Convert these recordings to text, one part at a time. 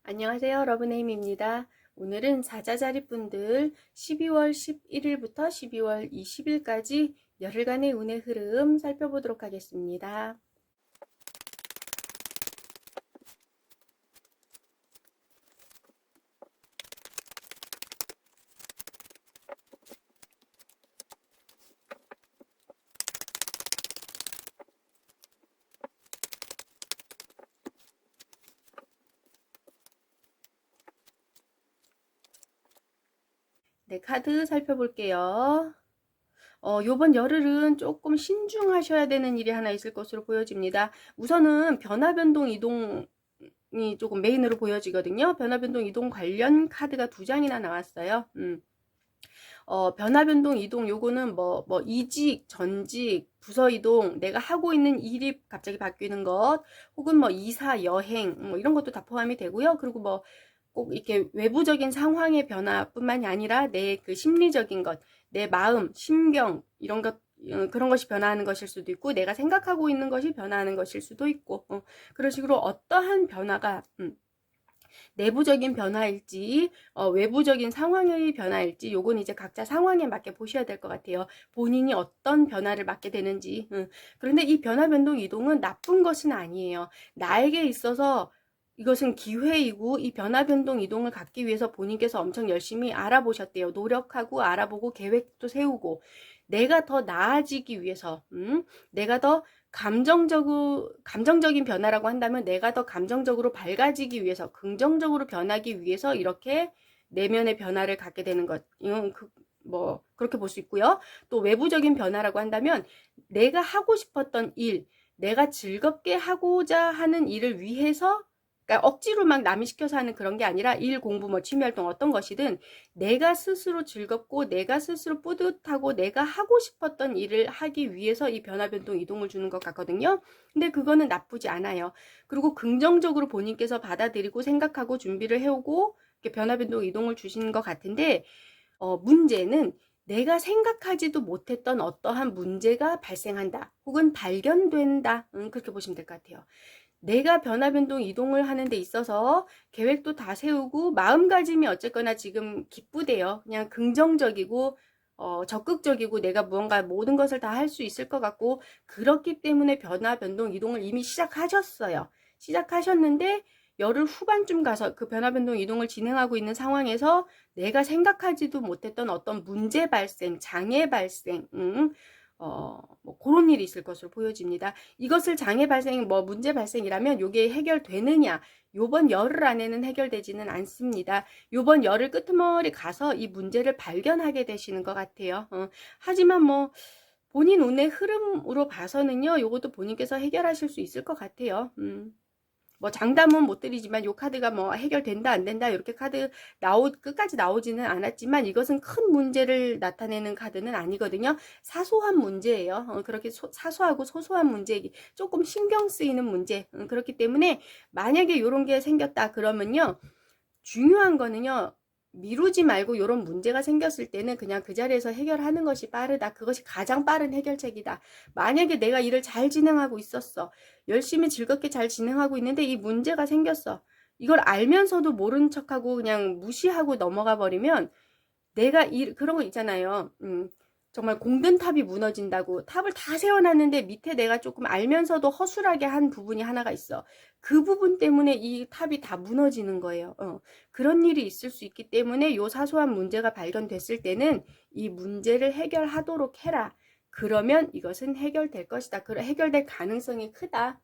안녕하세요. 러브네임입니다. 오늘은 사자자리분들 12월 11일부터 12월 20일까지 열흘간의 운의 흐름 살펴보도록 하겠습니다. 네, 카드 살펴볼게요. 요번 열흘은 조금 신중하셔야 되는 일이 하나 있을 것으로 보여집니다. 우선은 변화변동 이동이 조금 메인으로 보여지거든요. 변화변동 이동 관련 카드가 2장이나 나왔어요. 변화변동 이동 요거는 뭐 이직, 전직, 부서 이동, 내가 하고 있는 일이 갑자기 바뀌는 것, 혹은 뭐 이사, 여행, 뭐 이런 것도 다 포함이 되고요. 그리고 뭐 꼭 이렇게 외부적인 상황의 변화뿐만이 아니라 내 그 심리적인 것, 내 마음, 심경 이런 것 그런 것이 변화하는 것일 수도 있고, 내가 생각하고 있는 것이 변화하는 것일 수도 있고, 그런 식으로 어떠한 변화가 내부적인 변화일지 외부적인 상황의 변화일지 요건 이제 각자 상황에 맞게 보셔야 될 것 같아요. 본인이 어떤 변화를 맞게 되는지. 그런데 이 변화 변동 이동은 나쁜 것은 아니에요. 나에게 있어서 이것은 기회이고, 이 변화 변동 이동을 갖기 위해서 본인께서 엄청 열심히 알아보셨대요. 노력하고 알아보고 계획도 세우고, 내가 더 나아지기 위해서, 내가 더 감정적인 변화라고 한다면 내가 더 감정적으로 밝아지기 위해서, 긍정적으로 변하기 위해서 이렇게 내면의 변화를 갖게 되는 것. 이건 그렇게 볼 수 있고요. 또 외부적인 변화라고 한다면 내가 하고 싶었던 일, 내가 즐겁게 하고자 하는 일을 위해서, 그러니까 억지로 막 남이 시켜서 하는 그런 게 아니라, 일, 공부, 뭐 취미활동 어떤 것이든 내가 스스로 즐겁고 내가 스스로 뿌듯하고 내가 하고 싶었던 일을 하기 위해서 이 변화 변동 이동을 주는 것 같거든요. 근데 그거는 나쁘지 않아요. 그리고 긍정적으로 본인께서 받아들이고 생각하고 준비를 해오고 이렇게 변화 변동 이동을 주시는 것 같은데, 문제는 내가 생각하지도 못했던 어떠한 문제가 발생한다, 혹은 발견된다. 그렇게 보시면 될 것 같아요. 내가 변화 변동 이동을 하는 데 있어서 계획도 다 세우고 마음가짐이 어쨌거나 지금 기쁘대요. 그냥 긍정적이고 적극적이고, 내가 무언가 모든 것을 다 할 수 있을 것 같고, 그렇기 때문에 변화 변동 이동을 이미 시작하셨어요. 시작하셨는데 열흘 후반쯤 가서 그 변화 변동 이동을 진행하고 있는 상황에서 내가 생각하지도 못했던 어떤 문제 발생, 장애 발생, 뭐 그런 일이 있을 것으로 보여집니다. 이것을 장애 발생, 문제 발생이라면 이게 해결되느냐? 요번 열흘 안에는 해결되지는 않습니다. 요번 열흘 끄트머리 가서 이 문제를 발견하게 되시는 것 같아요. 하지만 본인 운의 흐름으로 봐서는요, 요것도 본인께서 해결하실 수 있을 것 같아요. 장담은 못 드리지만 요 카드가 해결된다 안 된다 이렇게 카드 끝까지 나오지는 않았지만, 이것은 큰 문제를 나타내는 카드는 아니거든요. 사소한 문제예요. 그렇게 사소하고 소소한 문제, 조금 신경 쓰이는 문제. 그렇기 때문에 만약에 이런 게 생겼다 그러면요, 중요한 거는요, 미루지 말고 이런 문제가 생겼을 때는 그냥 그 자리에서 해결하는 것이 빠르다. 그것이 가장 빠른 해결책이다. 만약에 내가 일을 잘 진행하고 있었어. 열심히 즐겁게 잘 진행하고 있는데 이 문제가 생겼어. 이걸 알면서도 모른 척하고 그냥 무시하고 넘어가 버리면, 그런 거 있잖아요. 정말 공든 탑이 무너진다고, 탑을 다 세워놨는데 밑에 내가 조금 알면서도 허술하게 한 부분이 하나가 있어. 그 부분 때문에 이 탑이 다 무너지는 거예요. 그런 일이 있을 수 있기 때문에 요 사소한 문제가 발견됐을 때는 이 문제를 해결하도록 해라. 그러면 이것은 해결될 것이다. 해결될 가능성이 크다.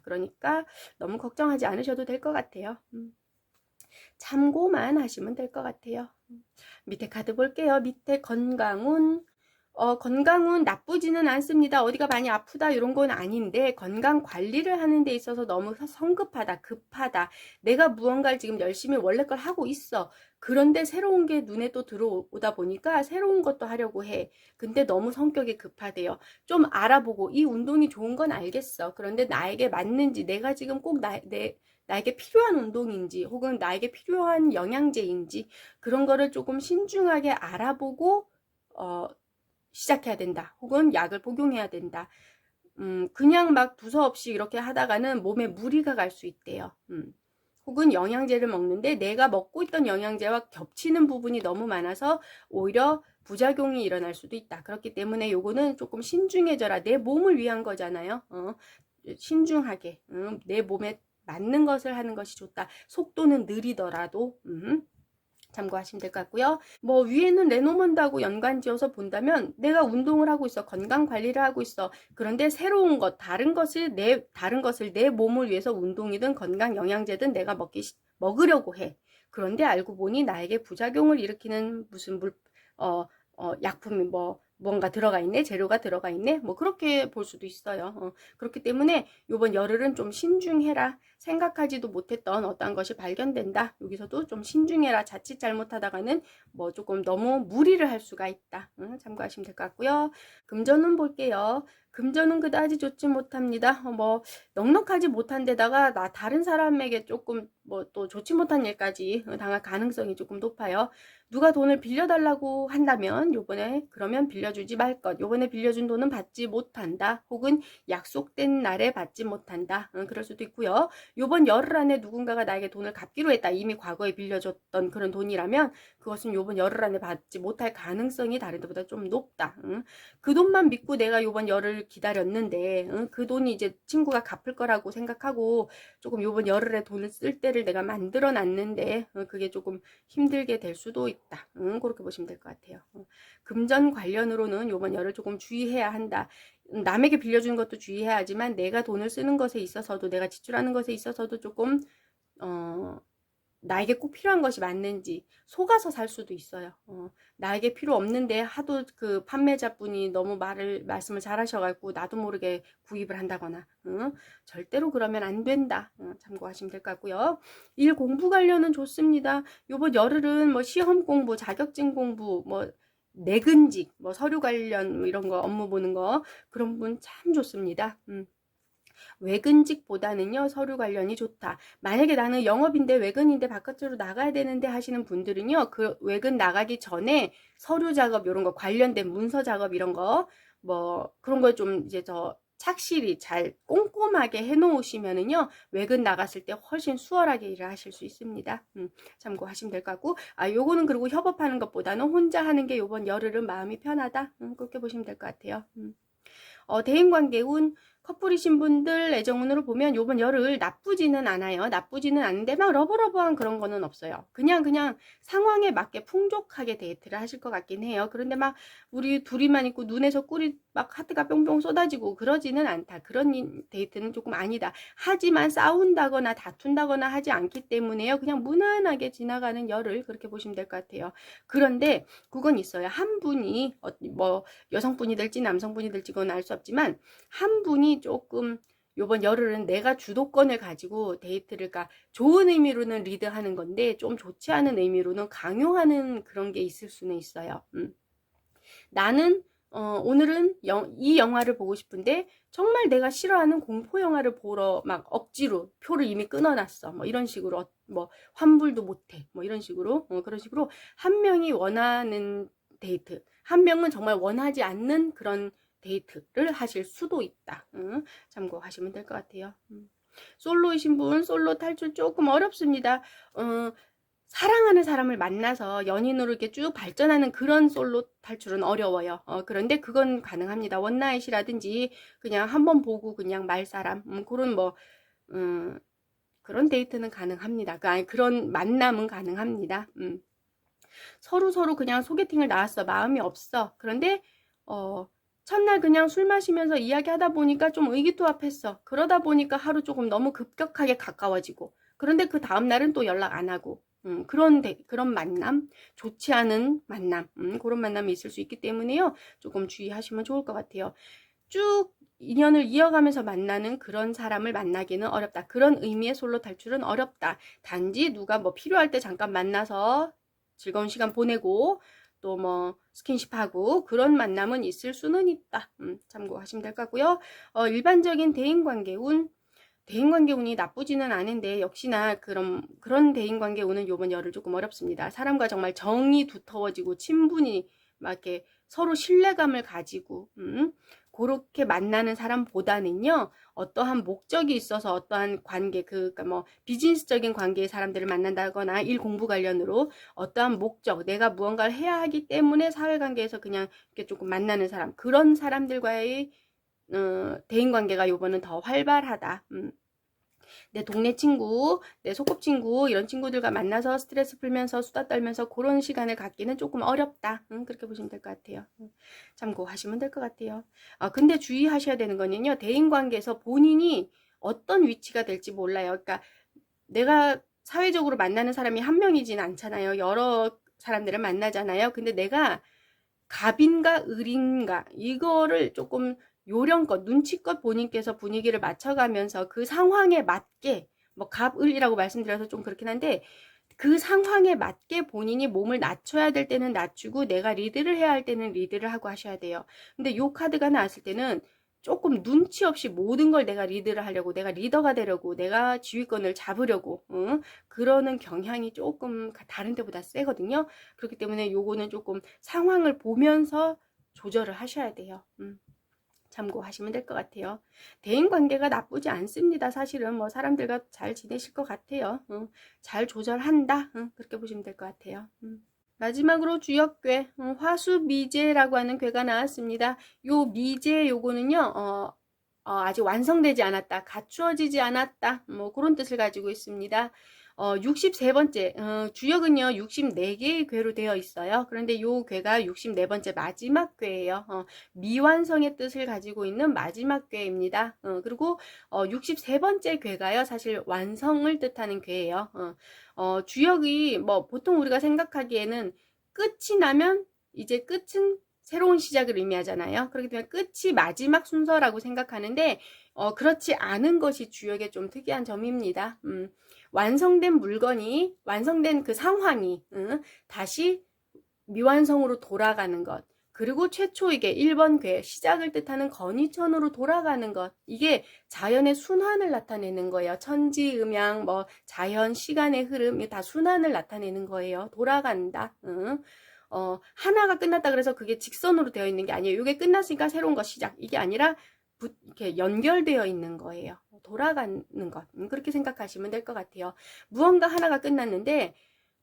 그러니까 너무 걱정하지 않으셔도 될 것 같아요. 참고만 하시면 될 것 같아요. 밑에 카드 볼게요. 밑에 건강운. 건강은 나쁘지는 않습니다. 어디가 많이 아프다 이런 건 아닌데, 건강 관리를 하는 데 있어서 너무 성급하다, 급하다. 내가 무언가를 지금 열심히 원래 걸 하고 있어. 그런데 새로운 게 눈에 또 들어오다 보니까 새로운 것도 하려고 해. 근데 너무 성격이 급하대요. 좀 알아보고, 이 운동이 좋은 건 알겠어. 그런데 나에게 맞는지, 내가 지금 꼭 나에게 필요한 운동인지, 혹은 나에게 필요한 영양제인지, 그런 거를 조금 신중하게 알아보고 시작해야 된다. 혹은 약을 복용해야 된다. 그냥 막 두서없이 이렇게 하다가는 몸에 무리가 갈 수 있대요. 혹은 영양제를 먹는데 내가 먹고 있던 영양제와 겹치는 부분이 너무 많아서 오히려 부작용이 일어날 수도 있다. 그렇기 때문에 요거는 조금 신중해져라. 내 몸을 위한 거잖아요. 신중하게 내 몸에 맞는 것을 하는 것이 좋다. 속도는 느리더라도 참고하시면 될 것 같고요. 뭐 위에는 레노먼드하고 연관지어서 본다면 내가 운동을 하고 있어. 건강 관리를 하고 있어. 그런데 새로운 것, 다른 것을 내 몸을 위해서 운동이든 건강 영양제든 내가 먹으려고 해. 그런데 알고 보니 나에게 부작용을 일으키는 무슨 약품이 뭔가 들어가 있네, 재료가 들어가 있네, 뭐 그렇게 볼 수도 있어요. 그렇기 때문에 요번 열흘은 좀 신중해라. 생각하지도 못했던 어떤 것이 발견된다. 여기서도 좀 신중해라. 자칫 잘못하다가는 뭐 조금 너무 무리를 할 수가 있다. 참고하시면 될 것 같고요. 금전운 볼게요. 금전은 그다지 좋지 못합니다. 뭐 넉넉하지 못한 데다가 다른 사람에게 조금 뭐 또 좋지 못한 일까지 당할 가능성이 조금 높아요. 누가 돈을 빌려달라고 한다면 요번에 그러면 빌려주지 말 것. 요번에 빌려준 돈은 받지 못한다. 혹은 약속된 날에 받지 못한다. 그럴 수도 있고요. 요번 열흘 안에 누군가가 나에게 돈을 갚기로 했다. 이미 과거에 빌려줬던 그런 돈이라면 그것은 요번 열흘 안에 받지 못할 가능성이 다른 데보다 좀 높다. 그 돈만 믿고 내가 요번 열흘 기다렸는데 그 돈이 이제 친구가 갚을 거라고 생각하고 조금 요번 열흘에 돈을 쓸 때를 내가 만들어 놨는데 그게 조금 힘들게 될 수도 있다. 그렇게 보시면 될 것 같아요. 금전 관련으로는 요번 열흘 조금 주의해야 한다. 남에게 빌려주는 것도 주의해야 하지만 내가 돈을 쓰는 것에 있어서도 내가 지출하는 것에 있어서도 조금 나에게 꼭 필요한 것이 맞는지 속아서 살 수도 있어요. 나에게 필요 없는데 하도 그 판매자분이 너무 말씀을 잘하셔가지고 나도 모르게 구입을 한다거나 절대로 그러면 안 된다. 참고하시면 될 것 같고요. 일 공부 관련은 좋습니다. 요번 열흘은 뭐 시험 공부, 자격증 공부, 뭐 내근직, 뭐 서류 관련 뭐 이런 거 업무 보는 거 그런 부분 참 좋습니다. 외근직보다는요 서류 관련이 좋다. 만약에 나는 영업인데 외근인데 바깥으로 나가야 되는데 하시는 분들은요 그 외근 나가기 전에 서류 작업 이런 거 관련된 문서 작업 이런 거 뭐 그런 거 좀 이제 착실히 잘 꼼꼼하게 해놓으시면은요 외근 나갔을 때 훨씬 수월하게 일을 하실 수 있습니다. 참고하시면 될 것 같고 요거는 그리고 협업하는 것보다는 혼자 하는 게 요번 열흘은 마음이 편하다. 그렇게 보시면 될 것 같아요. 대인관계운 커플이신 분들 애정운으로 보면 요번 열흘 나쁘지는 않아요. 나쁘지는 않은데 막 러브러브한 그런 거는 없어요. 그냥 상황에 맞게 풍족하게 데이트를 하실 것 같긴 해요. 그런데 막 우리 둘이만 있고 눈에서 꿀이 막 하트가 뿅뿅 쏟아지고 그러지는 않다. 그런 데이트는 조금 아니다. 하지만 싸운다거나 다툰다거나 하지 않기 때문에요. 그냥 무난하게 지나가는 열흘 그렇게 보시면 될 것 같아요. 그런데 그건 있어요. 한 분이 뭐 여성분이 될지 남성분이 될지 그건 알 수 없지만 한 분이 조금 요번 열흘은 내가 주도권을 가지고 데이트를 좋은 의미로는 리드하는 건데 좀 좋지 않은 의미로는 강요하는 그런 게 있을 수는 있어요. 나는 오늘은 이 영화를 보고 싶은데 정말 내가 싫어하는 공포 영화를 보러 막 억지로 표를 이미 끊어놨어. 뭐 이런 식으로 뭐 환불도 못해. 뭐 이런 식으로 그런 식으로 한 명이 원하는 데이트, 한 명은 정말 원하지 않는 그런 데이트를 하실 수도 있다. 참고하시면 될 것 같아요. 솔로이신 분 솔로 탈출 조금 어렵습니다. 사랑하는 사람을 만나서 연인으로 이렇게 쭉 발전하는 그런 솔로 탈출은 어려워요. 그런데 그건 가능합니다. 원나잇이라든지 그냥 한번 보고 그냥 말 사람 그런 그런 데이트는 가능합니다. 그런 만남은 가능합니다. 서로 그냥 소개팅을 나왔어. 마음이 없어. 그런데 첫날 그냥 술 마시면서 이야기하다 보니까 좀 의기투합했어. 그러다 보니까 하루 조금 너무 급격하게 가까워지고 그런데 그 다음날은 또 연락 안 하고 그런 만남, 좋지 않은 만남, 그런 만남이 있을 수 있기 때문에요. 조금 주의하시면 좋을 것 같아요. 쭉 인연을 이어가면서 만나는 그런 사람을 만나기는 어렵다. 그런 의미의 솔로 탈출은 어렵다. 단지 누가 뭐 필요할 때 잠깐 만나서 즐거운 시간 보내고 또 뭐 스킨십하고 그런 만남은 있을 수는 있다. 참고하시면 될 것 같고요. 일반적인 대인관계 운이 나쁘지는 않은데 역시나 그런 대인관계 운은 요번 열흘 조금 어렵습니다. 사람과 정말 정이 두터워지고 친분이 막 이렇게 서로 신뢰감을 가지고 그렇게 만나는 사람보다는요, 어떠한 목적이 있어서 어떠한 관계, 그러니까 뭐 비즈니스적인 관계의 사람들을 만난다거나 일 공부 관련으로 어떠한 목적, 내가 무언가를 해야 하기 때문에 사회관계에서 그냥 이렇게 조금 만나는 사람, 그런 사람들과의 대인관계가 요번은 더 활발하다. 내 동네 친구, 내 소꿉친구 이런 친구들과 만나서 스트레스 풀면서 수다 떨면서 그런 시간을 갖기는 조금 어렵다. 그렇게 보시면 될 것 같아요. 참고하시면 될 것 같아요. 근데 주의하셔야 되는 거는요. 대인관계에서 본인이 어떤 위치가 될지 몰라요. 그러니까 내가 사회적으로 만나는 사람이 한 명이진 않잖아요. 여러 사람들을 만나잖아요. 근데 내가 갑인가 을인가 이거를 조금 요령껏 눈치껏 본인께서 분위기를 맞춰가면서 그 상황에 맞게 뭐 갑을이라고 말씀드려서 좀 그렇긴 한데 그 상황에 맞게 본인이 몸을 낮춰야 될 때는 낮추고 내가 리드를 해야 할 때는 리드를 하고 하셔야 돼요. 근데 요 카드가 나왔을 때는 조금 눈치 없이 모든 걸 내가 리드를 하려고, 내가 리더가 되려고, 내가 지휘권을 잡으려고, 그러는 경향이 조금 다른 데보다 세거든요. 그렇기 때문에 요거는 조금 상황을 보면서 조절을 하셔야 돼요. 참고하시면 될 것 같아요. 대인관계가 나쁘지 않습니다. 사실은 뭐 사람들과 잘 지내실 것 같아요. 잘 조절한다. 그렇게 보시면 될 것 같아요. 마지막으로 주역괴, 화수미제라고 하는 괴가 나왔습니다. 요 미제 요거는요, 아직 완성되지 않았다, 갖추어지지 않았다, 뭐 그런 뜻을 가지고 있습니다. 63번째, 주역은요, 64개의 괴로 되어 있어요. 그런데 요 괴가 64번째 마지막 괴예요. 미완성의 뜻을 가지고 있는 마지막 괴입니다. 그리고 63번째 괴가요, 사실 완성을 뜻하는 괴예요. 주역이 뭐 보통 우리가 생각하기에는 끝이 나면 이제 끝은 새로운 시작을 의미하잖아요. 그렇기 때문에 끝이 마지막 순서라고 생각하는데 그렇지 않은 것이 주역의 좀 특이한 점입니다. 완성된 물건이, 완성된 그 상황이 다시 미완성으로 돌아가는 것, 그리고 최초이게 1번 괴, 시작을 뜻하는 건이천으로 돌아가는 것, 이게 자연의 순환을 나타내는 거예요. 천지음양, 뭐 자연, 시간의 흐름, 이게 다 순환을 나타내는 거예요. 돌아간다. 하나가 끝났다 그래서 그게 직선으로 되어 있는 게 아니에요. 이게 끝났으니까 새로운 거 시작, 이게 아니라 이렇게 연결되어 있는 거예요. 돌아가는 것, 그렇게 생각하시면 될 것 같아요. 무언가 하나가 끝났는데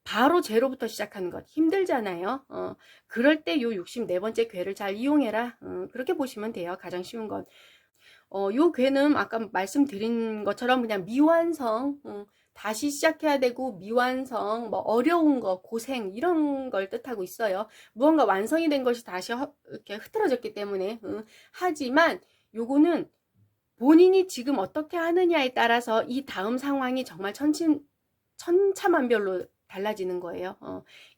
바로 제로부터 시작하는 것 힘들잖아요. 그럴 때 요 64번째 괴를 잘 이용해라. 그렇게 보시면 돼요. 가장 쉬운 것. 요 괴는 아까 말씀드린 것처럼 그냥 미완성, 다시 시작해야 되고 미완성, 뭐 어려운 거, 고생 이런 걸 뜻하고 있어요. 무언가 완성이 된 것이 다시 이렇게 흐트러졌기 때문에. 하지만 요거는 본인이 지금 어떻게 하느냐에 따라서 이 다음 상황이 정말 천차만별로 달라지는 거예요.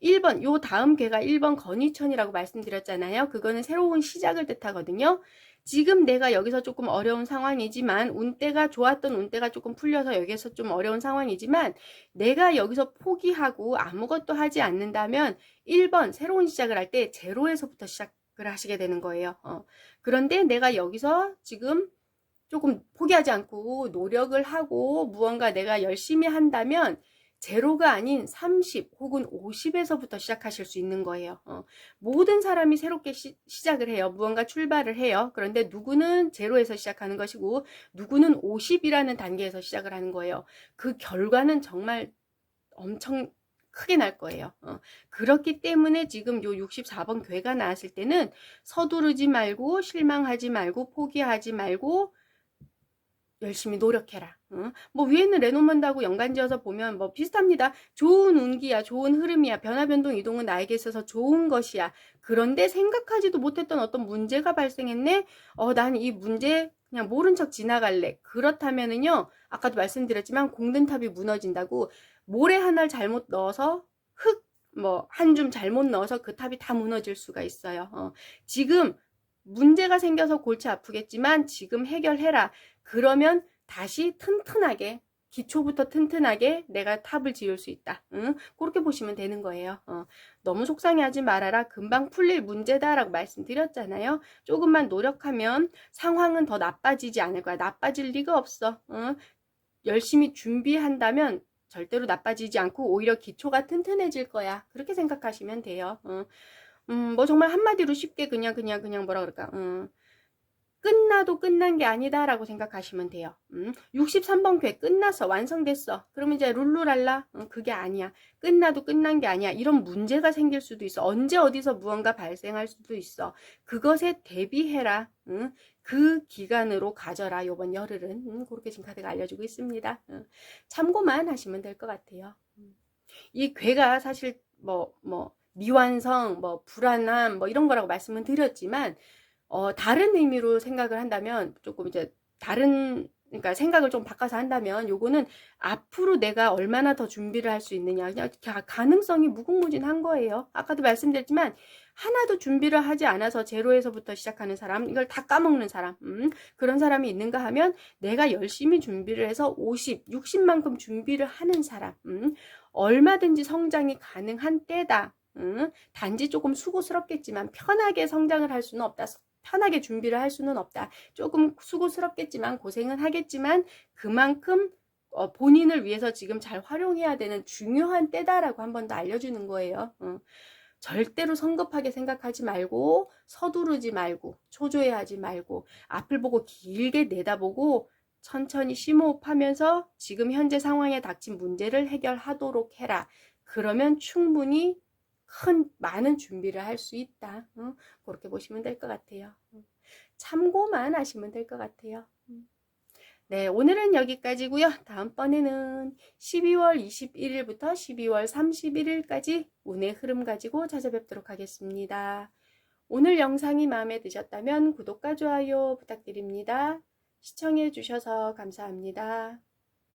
1번, 요 다음 괴가 1번 건이천이라고 말씀드렸잖아요. 그거는 새로운 시작을 뜻하거든요. 지금 내가 여기서 조금 어려운 상황이지만 운때가 좋았던 운때가 조금 풀려서 여기서 좀 어려운 상황이지만 내가 여기서 포기하고 아무것도 하지 않는다면 1번 새로운 시작을 할 때 제로에서부터 시작을 하시게 되는 거예요. 그런데 내가 여기서 지금 조금 포기하지 않고 노력을 하고 무언가 내가 열심히 한다면 제로가 아닌 30 혹은 50에서부터 시작하실 수 있는 거예요. 모든 사람이 새롭게 시작을 해요. 무언가 출발을 해요. 그런데 누구는 제로에서 시작하는 것이고 누구는 50이라는 단계에서 시작을 하는 거예요. 그 결과는 정말 엄청 크게 날 거예요. 그렇기 때문에 지금 요 64번 괴가 나왔을 때는 서두르지 말고 실망하지 말고 포기하지 말고 열심히 노력해라. 뭐 위에는 레노먼드하고 연관지어서 보면 뭐 비슷합니다. 좋은 운기야, 좋은 흐름이야, 변화, 변동, 이동은 나에게 있어서 좋은 것이야. 그런데 생각하지도 못했던 어떤 문제가 발생했네. 난 이 문제 그냥 모른 척 지나갈래. 그렇다면은요, 아까도 말씀드렸지만 공든탑이 무너진다고 모래 하나를 잘못 넣어서 뭐 한 줌 잘못 넣어서 그 탑이 다 무너질 수가 있어요. 지금 문제가 생겨서 골치 아프겠지만 지금 해결해라. 그러면 다시 튼튼하게, 기초부터 튼튼하게 내가 탑을 지을 수 있다. 그렇게 보시면 되는 거예요. 너무 속상해하지 말아라. 금방 풀릴 문제다라고 말씀드렸잖아요. 조금만 노력하면 상황은 더 나빠지지 않을 거야. 나빠질 리가 없어. 열심히 준비한다면 절대로 나빠지지 않고 오히려 기초가 튼튼해질 거야. 그렇게 생각하시면 돼요. 뭐 정말 한마디로 쉽게 그냥 뭐라 그럴까. 끝나도 끝난 게 아니다 라고 생각하시면 돼요. 63번 궤 끝났어. 완성됐어. 그러면 이제 룰루랄라? 그게 아니야. 끝나도 끝난 게 아니야. 이런 문제가 생길 수도 있어. 언제 어디서 무언가 발생할 수도 있어. 그것에 대비해라. 그 기간으로 가져라. 요번 열흘은. 그렇게 지금 카드가 알려주고 있습니다. 참고만 하시면 될 것 같아요. 이 괴가 사실 미완성, 불안함, 이런 거라고 말씀은 드렸지만, 다른 의미로 생각을 한다면, 조금 이제 그러니까 생각을 좀 바꿔서 한다면, 요거는 앞으로 내가 얼마나 더 준비를 할 수 있느냐, 그냥 가능성이 무궁무진한 거예요. 아까도 말씀드렸지만, 하나도 준비를 하지 않아서 제로에서부터 시작하는 사람, 이걸 다 까먹는 사람, 그런 사람이 있는가 하면, 내가 열심히 준비를 해서 50, 60만큼 준비를 하는 사람, 얼마든지 성장이 가능한 때다. 단지 조금 수고스럽겠지만 편하게 성장을 할 수는 없다. 편하게 준비를 할 수는 없다. 조금 수고스럽겠지만 고생은 하겠지만 그만큼 본인을 위해서 지금 잘 활용해야 되는 중요한 때다라고 한 번 더 알려주는 거예요. 절대로 성급하게 생각하지 말고 서두르지 말고 초조해하지 말고 앞을 보고 길게 내다보고 천천히 심호흡하면서 지금 현재 상황에 닥친 문제를 해결하도록 해라. 그러면 충분히 많은 준비를 할 수 있다. 그렇게 보시면 될 것 같아요. 참고만 하시면 될 것 같아요. 네, 오늘은 여기까지고요. 다음번에는 12월 21일부터 12월 31일까지 운의 흐름 가지고 찾아뵙도록 하겠습니다. 오늘 영상이 마음에 드셨다면 구독과 좋아요 부탁드립니다. 시청해 주셔서 감사합니다.